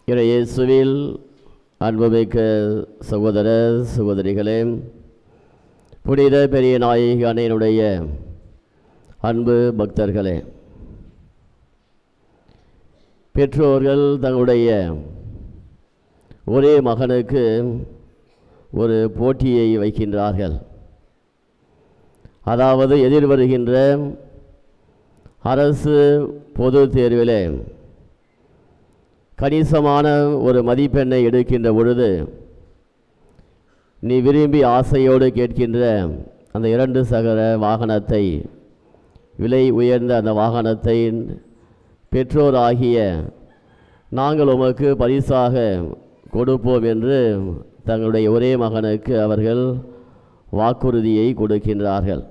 இயேசுவில் அன்புமிக்க சகோதர சகோதரிகளே, புனித பெரிய நாயகி அன்னையினுடைய அன்பு பக்தர்களே, பெற்றோர்கள் தங்களுடைய ஒரே மகனுக்கு ஒரு போட்டியை வைக்கின்றார்கள். அதாவது எதிர்வருகின்ற அரசு பொது தேர்விலே கணிசமான ஒரு மதிப்பெண்ணை எடுக்கின்ற பொழுது நீ விரும்பி ஆசையோடு கேட்கின்ற அந்த 2 சக்கர வாகனத்தை, விலை உயர்ந்த அந்த வாகனத்தை பெற்றோராகிய நாங்கள் உமக்கு பரிசாக கொடுப்போம் என்று தங்களுடைய ஒரே மகனுக்கு அவர்கள் வாக்குறுதியை கொடுக்கின்றார்கள்.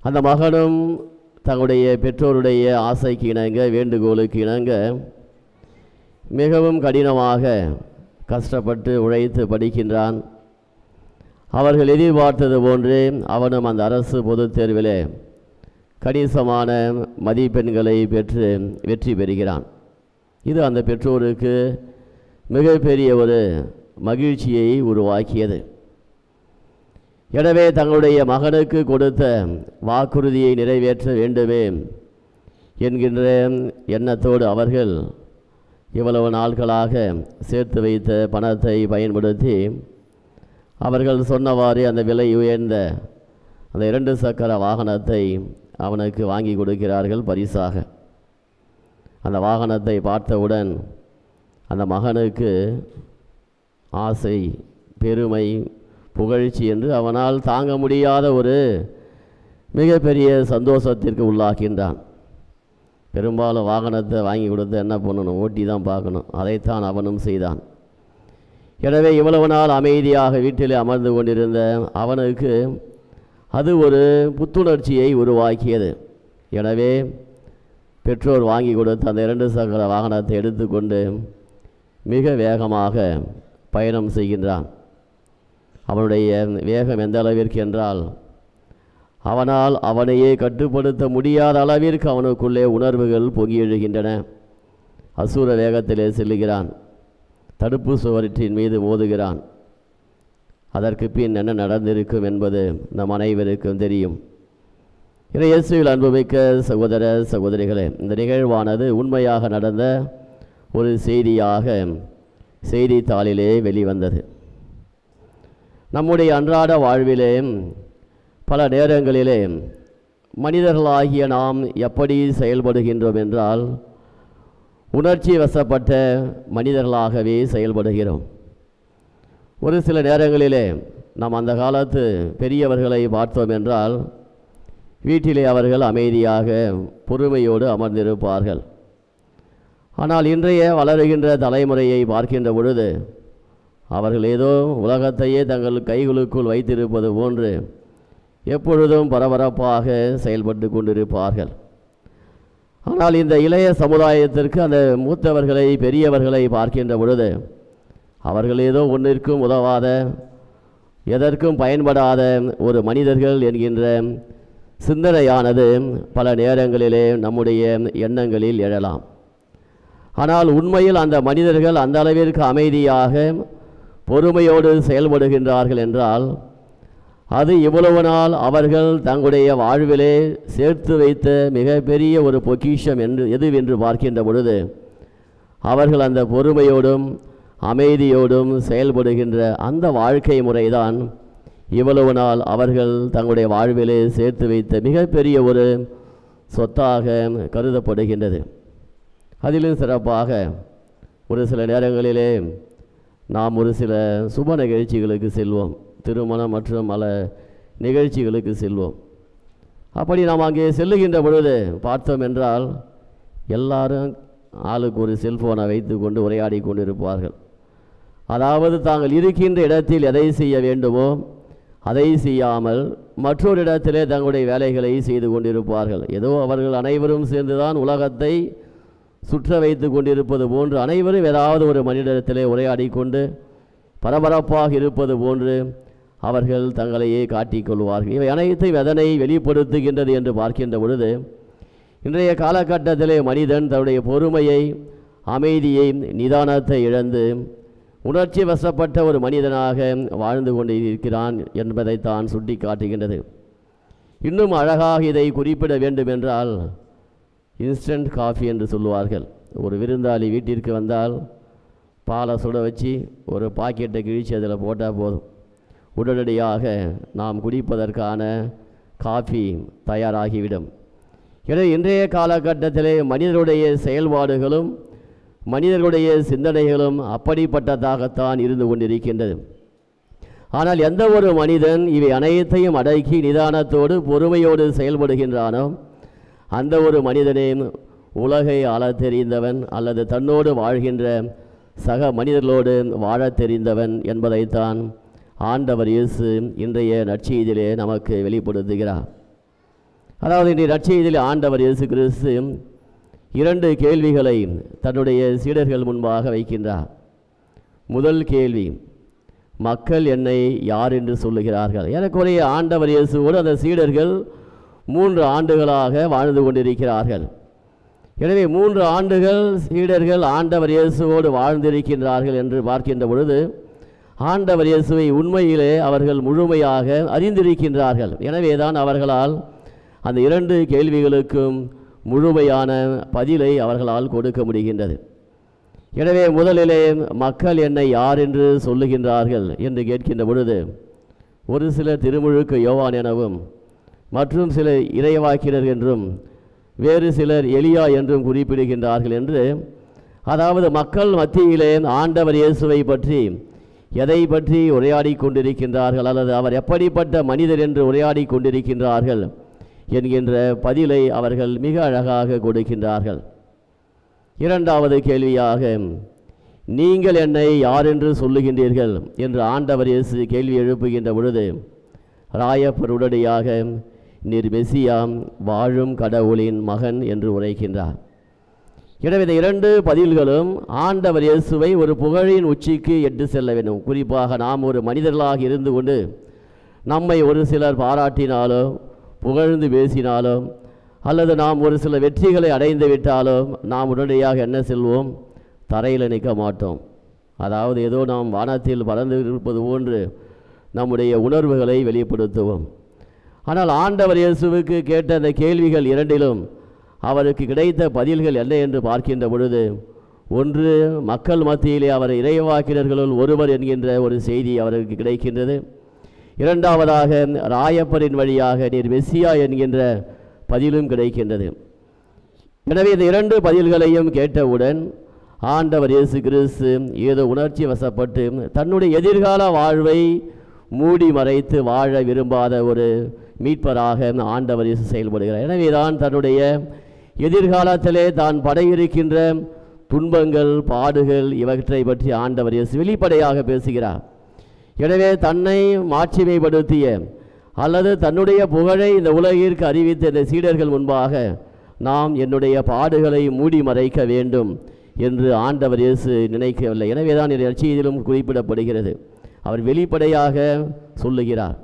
அந்த மகனும் தங்களுடைய பெற்றோருடைய ஆசைக்கு இணங்க, வேண்டுகோளுக்கு இணங்க மிகவும் கடினமாக கஷ்டப்பட்டு உழைத்து படிக்கின்றான். அவர்கள் எதிர்பார்த்தது போன்று அவனும் அந்த அரசு பொதுத் தேர்விலே கணிசமான மதிப்பெண்களை பெற்று வெற்றி பெறுகிறான். இது அந்த பெற்றோருக்கு மிகப்பெரிய ஒரு மகிழ்ச்சியை உருவாக்கியது. எனவே தங்களுடைய மகனுக்கு கொடுத்த வாக்குறுதியை நிறைவேற்ற வேண்டுமே என்கின்ற எண்ணத்தோடு அவர்கள் இவ்வளவு நாட்களாக சேர்த்து வைத்த பணத்தை பயன்படுத்தி அவர்கள் சொன்னவாறு அந்த விலை உயர்ந்த அந்த 2 சக்கர வாகனத்தை அவனுக்கு வாங்கி கொடுக்கிறார்கள் பரிசாக. அந்த வாகனத்தை பார்த்தவுடன் அந்த மகனுக்கு ஆசை, பெருமை, புகழ்ச்சி என்று அவனால் தாங்க முடியாத ஒரு மிகப்பெரிய சந்தோஷத்திற்கு உள்ளாக்கின்றான். பெரும்பாலும் வாகனத்தை வாங்கி கொடுத்து என்ன பண்ணணும், ஓட்டி தான் பார்க்கணும். அதைத்தான் அவனும் செய்தான். எனவே இவ்வளவு நாள் அமைதியாக வீட்டிலே அமர்ந்து கொண்டிருந்த அவனுக்கு அது ஒரு புத்துணர்ச்சியை உருவாக்கியது. எனவே பெற்றோர் வாங்கி கொடுத்த அந்த 2 சக்கர வாகனத்தை எடுத்துக்கொண்டு மிக வேகமாக பயணம் செய்கின்றான். அவனுடைய வேகம் எந்த அளவிற்கு என்றால், அவனால் அவனையே கட்டுப்படுத்த முடியாத அளவிற்கு அவனுக்குள்ளே உணர்வுகள் பொங்கி எழுகின்றன. அசூர வேகத்திலே செல்லுகிறான். தடுப்பு சுவற்றின் மீது மோதுகிறான். அதற்கு பின் என்ன நடந்திருக்கும் என்பது நம் அனைவருக்கும் தெரியும். இயேசுவில் அன்புமிக்க சகோதர சகோதரிகளே, இந்த நிகழ்வானது உண்மையாக நடந்த ஒரு செய்தியாக செய்தித்தாளிலே வெளிவந்தது. நம்முடைய அன்றாட வாழ்விலே பல நேரங்களிலே மனிதர்களாகிய நாம் எப்படி செயல்படுகின்றோம் என்றால், உணர்ச்சி வசப்பட்ட மனிதர்களாகவே செயல்படுகிறோம். ஒரு சில நேரங்களிலே நாம் அந்த காலத்து பெரியவர்களை பார்த்தோம் என்றால், வீட்டிலே அவர்கள் அமைதியாக பொறுமையோடு அமர்ந்திருப்பார்கள். ஆனால் இன்றைய வளருகின்ற தலைமுறையை பார்க்கின்ற பொழுது அவர்கள் ஏதோ உலகத்தையே தங்கள் கைகளுக்குள் வைத்திருப்பது போன்று எப்பொழுதும் பரபரப்பாக செயல்பட்டு கொண்டிருப்பார்கள். ஆனால் இந்த இளைய சமுதாயத்திற்கு அந்த மூத்தவர்களை, பெரியவர்களை பார்க்கின்ற பொழுது அவர்கள் ஏதோ ஒன்றிற்கும் உதவாத, எதற்கும் பயன்படாத ஒரு மனிதர்கள் என்கின்ற சிந்தனையானது பல நேரங்களிலே நம்முடைய எண்ணங்களில் எழலாம். ஆனால் உண்மையில் அந்த மனிதர்கள் அந்த அளவிற்கு அமைதியாக பொறுமையோடு செயல்படுகின்றார்கள் என்றால், அது இவ்வளவு நாள் அவர்கள் தங்களுடைய வாழ்விலே சேர்த்து வைத்த மிகப்பெரிய ஒரு பொக்கிஷம் எதுவென்று பார்க்கின்ற பொழுது அவர்கள் அந்த பொறுமையோடும் அமைதியோடும் செயல்படுகின்ற அந்த வாழ்க்கை முறைதான் இவ்வளவு நாள் அவர்கள் தங்களுடைய வாழ்விலே சேர்த்து வைத்த மிகப்பெரிய ஒரு சொத்தாக கருதப்படுகின்றது. அதிலும் சிறப்பாக ஒரு சில நேரங்களிலே நாம் ஒரு சில சுப நிகழ்ச்சிகளுக்கு செல்வோம், திருமணம் மற்றும் பல நிகழ்ச்சிகளுக்கு செல்வோம். அப்படி நாம் அங்கே செல்லுகின்ற பொழுது பார்த்தோம் என்றால் எல்லாரும் ஆளுக்கு ஒரு செல்ஃபோனை வைத்து கொண்டு உரையாடி கொண்டிருப்பார்கள். அதாவது தாங்கள் இருக்கின்ற இடத்தில் எதை செய்ய வேண்டுமோ அதை செய்யாமல் மற்றொரு இடத்திலே தங்களுடைய வேலைகளை செய்து கொண்டிருப்பார்கள். ஏதோ அவர்கள் அனைவரும் சேர்ந்துதான் உலகத்தை சுற்ற வைத்து கொண்டிருப்பது போன்று அனைவரும் ஏதாவது ஒரு மனிதத்திலே உரையாடி கொண்டு பரபரப்பாக இருப்பது போன்று அவர்கள் தங்களையே காட்டிக்கொள்வார்கள். இவை அனைத்தையும் எதனை வெளிப்படுத்துகின்றது என்று பார்க்கின்ற பொழுது, இன்றைய காலகட்டத்திலே மனிதன் தன்னுடைய பொறுமையை, அமைதியை நிதானத்தை இழந்து உணர்ச்சி வசப்பட்ட ஒரு மனிதனாக வாழ்ந்து கொண்டிருக்கிறான் என்பதைத்தான் சுட்டி காட்டுகின்றது. இன்னும் அழகாக இதை குறிப்பிட வேண்டுமென்றால் இன்ஸ்டன்ட் காஃபி என்று சொல்லுவார்கள். ஒரு விருந்தாளி வீட்டிற்கு வந்தால் பாலை சுட வச்சு ஒரு பாக்கெட்டை கிழிச்சு அதில் போட்டால் போதும், உடனடியாக நாம் குடிப்பதற்கான காஃபி தயாராகிவிடும். எனவே இன்றைய காலகட்டத்திலே மனிதருடைய செயல்பாடுகளும் மனிதர்களுடைய சிந்தனைகளும் அப்படிப்பட்டதாகத்தான் இருந்து கொண்டிருக்கின்றது. ஆனால் எந்த ஒரு மனிதன் இவை அனைத்தையும் அடக்கி நிதானத்தோடு பொறுமையோடு செயல்படுகின்றானோ அந்த ஒரு மனிதனே உலகை ஆளத் தெரிந்தவன் அல்லது தன்னோடு வாழ்கின்ற சக மனிதர்களோடு வாழத் தெரிந்தவன் என்பதைத்தான் ஆண்டவர் இயேசு இன்றைய நற்செய்தியிலே நமக்கு வெளிப்படுத்துகிறார். அதாவது இன்றைய நற்செய்தியிலே ஆண்டவர் இயேசு கிறிஸ்து 2 கேள்விகளை தன்னுடைய சீடர்கள் முன்பாக வைக்கின்றார். முதல் கேள்வி, மக்கள் என்னை யார் என்று சொல்லுகிறார்கள்? ஏறக்குறைய ஆண்டவர் இயேசுவோடு அந்த சீடர்கள் 3 ஆண்டுகளாக வாழ்ந்து கொண்டிருக்கிறார்கள். எனவே 3 ஆண்டுகள் சீடர்கள் ஆண்டவர் இயேசுவோடு வாழ்ந்திருக்கின்றார்கள் என்று பார்க்கின்ற பொழுது ஆண்டவர் இயேசுவை உண்மையிலே அவர்கள் முழுமையாக அறிந்திருக்கின்றார்கள். எனவே தான் அவர்களால் அந்த 2 கேள்விகளுக்கும் முழுமையான பதிலை அவர்களால் கொடுக்க முடிகின்றது. எனவே முதலிலே மக்கள் என்னை யார் என்று சொல்லுகின்றார்கள் என்று கேட்கின்ற பொழுது ஒரு சிலர் திருமுழுக்கு யோவான் எனவும் மற்றும் சிலர் இறைவாக்கினர் என்றும் வேறு சிலர் எலியா என்றும் குறிப்பிடுகின்றார்கள் என்று, அதாவது மக்கள் மத்தியிலே ஆண்டவர் இயேசுவை பற்றி எதை பற்றி உரையாடி கொண்டிருக்கின்றார்கள் அல்லது அவர் எப்படிப்பட்ட மனிதர் என்று உரையாடி கொண்டிருக்கின்றார்கள் என்கின்ற பதிலை அவர்கள் மிக அழகாக கொடுக்கின்றார்கள். 2வது கேள்வியாக, நீங்கள் என்னை யார் என்று சொல்லுகின்றீர்கள் என்று ஆண்டவர் இயேசு கேள்வி எழுப்புகின்ற பொழுது ராயப்பர் உடனடியாக நீர் மெசியாம் வாழும் கடவுளின் மகன் என்று உரைக்கின்றார். எனவே இந்த 2 பதில்களும் ஆண்டவர் இயேசுவை ஒரு புகழின் உச்சிக்கு எட்டு செல்ல வேண்டும். குறிப்பாக நாம் ஒரு மனிதர்களாக இருந்து கொண்டு நம்மை ஒரு சிலர் பாராட்டினாலோ புகழ்ந்து பேசினாலோ அல்லது நாம் ஒரு சில வெற்றிகளை அடைந்து விட்டாலோ நாம் உடனடியாக என்ன செல்வோம்? தரையில் நிற்க மாட்டோம். அதாவது ஏதோ நாம் வானத்தில் பறந்து இருப்பது போன்று நம்முடைய உணர்வுகளை வெளிப்படுத்துவோம். ஆனால் ஆண்டவர் இயேசுவுக்கு கேட்ட அந்த கேள்விகள் 2லும் அவருக்கு கிடைத்த பதில்கள் என்ன என்று பார்க்கின்ற பொழுது, ஒன்று, மக்கள் மத்தியிலே அவர் இறைவாக்கினர்களுள் ஒருவர் என்கின்ற ஒரு செய்தி அவருக்கு கிடைக்கின்றது. 2வதாக ராயப்பரின் வழியாக நீர் மெசியா என்கின்ற பதிலும் கிடைக்கின்றது. எனவே இந்த 2 பதில்களையும் கேட்டவுடன் ஆண்டவர் இயேசு கிறிஸ்து ஏதோ உணர்ச்சி வசப்பட்டு தன்னுடைய எதிர்கால வாழ்வை மூடி மறைத்து வாழ விரும்பாத ஒரு மீட்பராக ஆண்டவர் இயேசு செயல்படுகிறார். எனவே தான் தன்னுடைய எதிர்காலத்திலே தான் படையிருக்கின்ற துன்பங்கள் பாடுகள் இவற்றை பற்றி ஆண்டவர் இயேசு வெளிப்படையாக பேசுகிறார். எனவே தன்னை மாட்சிமைப்படுத்திய அல்லது தன்னுடைய புகழை இந்த உலகிற்கு அறிவித்த இந்த சீடர்கள் முன்பாக நாம் என்னுடைய பாடுகளை மூடி மறைக்க வேண்டும் என்று ஆண்டவர் இயேசு நினைக்கவில்லை. எனவே தான் நற்செய்தியிலும் குறிப்பிடப்படுகிறது. அவர் வெளிப்படையாக சொல்லுகிறார்,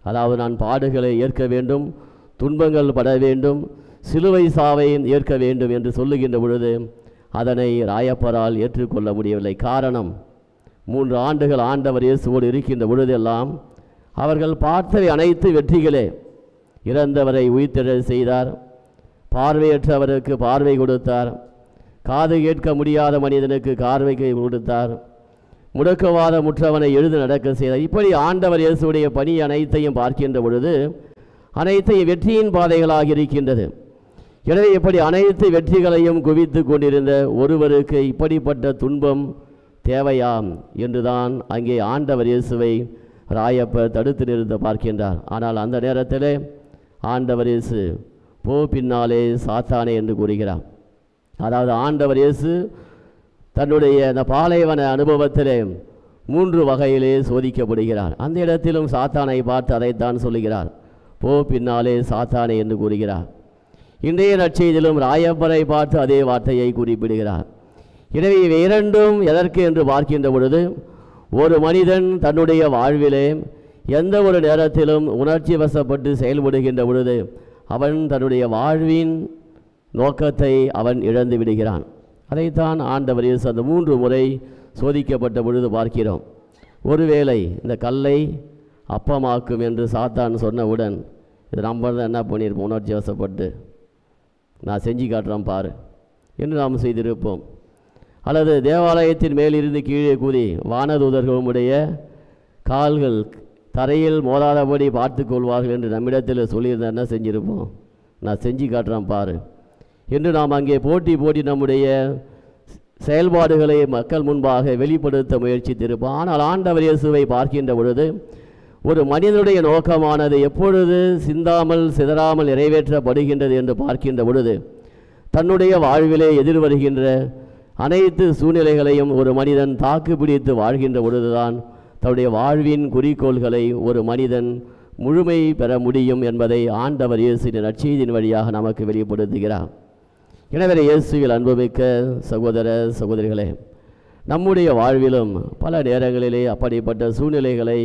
அதாவது நான் பாடுகளை ஏற்க வேண்டும், துன்பங்கள் பட வேண்டும், சிலுவை சாவை ஏற்க வேண்டும் என்று சொல்லுகின்ற பொழுது அதனை ராயப்பரால் ஏற்றுக்கொள்ள முடியவில்லை. காரணம், 3 ஆண்டுகள் ஆண்டவர் இயேசுவோடு இருக்கின்ற பொழுதெல்லாம் அவர்கள் பார்த்தவை அனைத்து வெற்றிகளே. இறந்தவரை உயிர்த்தெழ செய்தார், பார்வையற்றவருக்கு பார்வை கொடுத்தார், காது கேட்க முடியாத மனிதனுக்கு கார்வைக்கு கொடுத்தார், முடக்கவாத முற்றவனை எழுந்து நடக்க செய்தார். இப்படி ஆண்டவர் இயேசுடைய பணி அனைத்தையும் பார்க்கின்ற பொழுது அனைத்தையும் வெற்றியின் பாதைகளாக இருக்கின்றது. எனவே இப்படி அனைத்து வெற்றிகளையும் குவித்து கொண்டிருந்த ஒருவருக்கு இப்படிப்பட்ட துன்பம் தேவையாம் என்றுதான் அங்கே ஆண்டவர் இயேசுவை ராயப்பர் தடுத்து நிறுத்த பார்க்கின்றார். ஆனால் அந்த நேரத்திலே ஆண்டவர் இயேசு போ பின்னாலே சாத்தானே என்று கூறுகிறார். அதாவது ஆண்டவர் இயேசு தன்னுடைய அந்த பாலைவன அனுபவத்திலே 3 வகையிலே சோதிக்கப்படுகிறார். அந்த இடத்திலும் சாத்தானை பார்த்து அதைத்தான் சொல்லுகிறார், போ பின்னாலே சாத்தானே என்று கூறுகிறார். இன்றைய நற்செய்தியிலும் ராயப்பரை பார்த்து அதே வார்த்தையை குறிப்பிடுகிறார். எனவே இவை 2ம் எதற்கு என்று பார்க்கின்ற பொழுது, ஒரு மனிதன் தன்னுடைய வாழ்விலே எந்த ஒரு நேரத்திலும் உணர்ச்சி வசப்பட்டு செயல்படுகின்ற பொழுது அவன் தன்னுடைய வாழ்வின் நோக்கத்தை அவன் இழந்து விடுகிறான். அதைத்தான் ஆண்டவர் இயேசு அந்த 3 முறை சோதிக்கப்பட்ட பொழுது பார்க்கிறோம். ஒருவேளை இந்த கல்லை அப்பமாக்கும் என்று சாத்தான் சொன்னவுடன் இது நம்ம தான் என்ன பண்ணியிருப்போம், உணர்ச்சி வசப்பட்டு நான் செஞ்சு காட்டுறேன் பாரு என்று நாம் செய்திருப்போம். அல்லது தேவாலயத்தின் மேலிருந்து கீழே கூறி வானதூதர்களுடைய கால்கள் தரையில் மோதாதபடி பார்த்து கொள்வார்கள் என்று நம்மிடத்தில் சொல்லியிருந்தால் என்ன செஞ்சுருப்போம், நான் செஞ்சு காட்டுறேன் பாரு என்று நாம் அங்கே போட்டி நம்முடைய செயல்பாடுகளை மக்கள் முன்பாக வெளிப்படுத்த முயற்சித்திருப்போம். ஆனால் ஆண்டவர் இயேசுவை பார்க்கின்ற பொழுது ஒரு மனிதனுடைய நோக்கமானது எப்பொழுது சிந்தாமல் சிதறாமல் நிறைவேற்றப்படுகின்றது என்று பார்க்கின்ற பொழுது தன்னுடைய வாழ்விலே எதிர்வருகின்ற அனைத்து சூழ்நிலைகளையும் ஒரு மனிதன் தாக்கு பிடித்து வாழ்கின்ற பொழுதுதான் தன்னுடைய வாழ்வின் குறிக்கோள்களை ஒரு மனிதன் முழுமை பெற முடியும் என்பதை ஆண்டவர் இயேசுவின் நற்செய்தியின் வழியாக நமக்கு வெளிப்படுத்துகிறார். எனவே இயேசுவில் அன்புமிக்க சகோதர சகோதரிகளே, நம்முடைய வாழ்விலும் பல நேரங்களிலே அப்படிப்பட்ட சூழ்நிலைகளை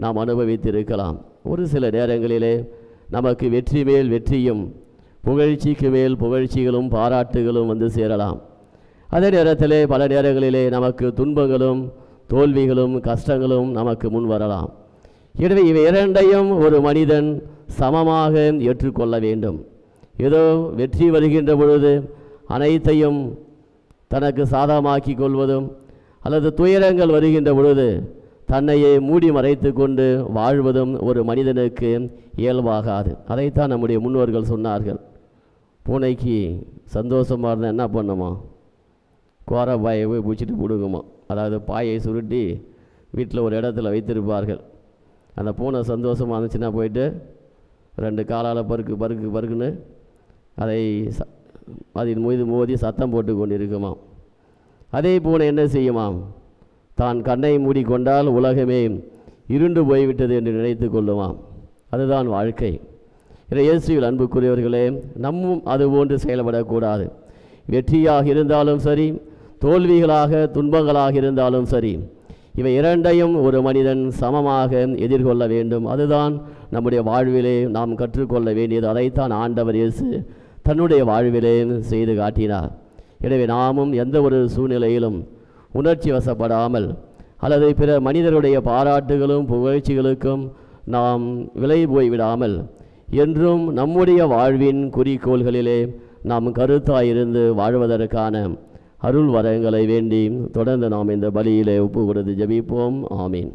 நாம் அனுபவித்திருக்கலாம். ஒரு சில நேரங்களிலே நமக்கு வெற்றி மேல் வெற்றியும் புகழ்ச்சிக்கு மேல் புகழ்ச்சிகளும் பாராட்டுகளும் வந்து சேரலாம். அதே நேரத்திலே பல நேரங்களிலே நமக்கு துன்பங்களும் தோல்விகளும் கஷ்டங்களும் நமக்கு முன் வரலாம். எனவே இவை இரண்டையும் ஒரு மனிதன் சமமாக ஏற்றுக்கொள்ள வேண்டும். ஏதோ வெற்றி வருகின்ற பொழுது அனைத்தையும் தனக்கு சாதகமாக்கி கொள்வதும் அல்லது துயரங்கள் வருகின்ற பொழுது தன்னையே மூடி மறைத்து கொண்டு வாழ்வதும் ஒரு மனிதனுக்கு இயல்பாகாது. அதைத்தான் நம்முடைய முன்னோர்கள் சொன்னார்கள். பூனைக்கு சந்தோஷமாக இருந்தால் என்ன பண்ணுமோ, கோர பாயை போய் பிடிச்சிட்டு பிடுங்குமோ. அதாவது பாயை சுருட்டி வீட்டில் ஒரு இடத்துல வைத்திருப்பார்கள். அந்த பூனை சந்தோஷமாக இருந்துச்சுன்னா போயிட்டு 2 காலால் பருக்குன்னு அதை அதன் மீது மோதி சத்தம் போட்டு கொண்டு இருக்குமாம். அதே பூனை என்ன செய்யுமாம், தான் கண்ணை மூடிக்கொண்டால் உலகமே இருண்டு போய்விட்டது என்று நினைத்து கொள்ளுமாம். அதுதான் வாழ்க்கை. இயேசுவில் அன்புக்குரியவர்களே, நம்மும் அதுபோன்று செயல்படக்கூடாது. வெற்றியாக இருந்தாலும் சரி, தோல்விகளாக துன்பங்களாக இருந்தாலும் சரி, இவை இரண்டையும் ஒரு மனிதன் சமமாக எதிர்கொள்ள வேண்டும். அதுதான் நம்முடைய வாழ்விலே நாம் கற்றுக்கொள்ள வேண்டியது. அதைத்தான் ஆண்டவர் இயேசு தன்னுடைய வாழ்விலே செய்து காட்டினார். எனவே நாமும் எந்த ஒரு சூழ்நிலையிலும் உணர்ச்சி வசப்படாமல் அல்லது பிற மனிதருடைய பாராட்டுகளும் புகழ்ச்சிகளுக்கும் நாம் விலை போய்விடாமல் என்றும் நம்முடைய வாழ்வின் குறிக்கோள்களிலே நாம் கருத்தாயிருந்து வாழ்வதற்கான அருள் வரங்களை வேண்டி தொடர்ந்து நாம் இந்த பலியிலே ஒப்பு கொடுத்து ஜெபிப்போம். ஆமீன்.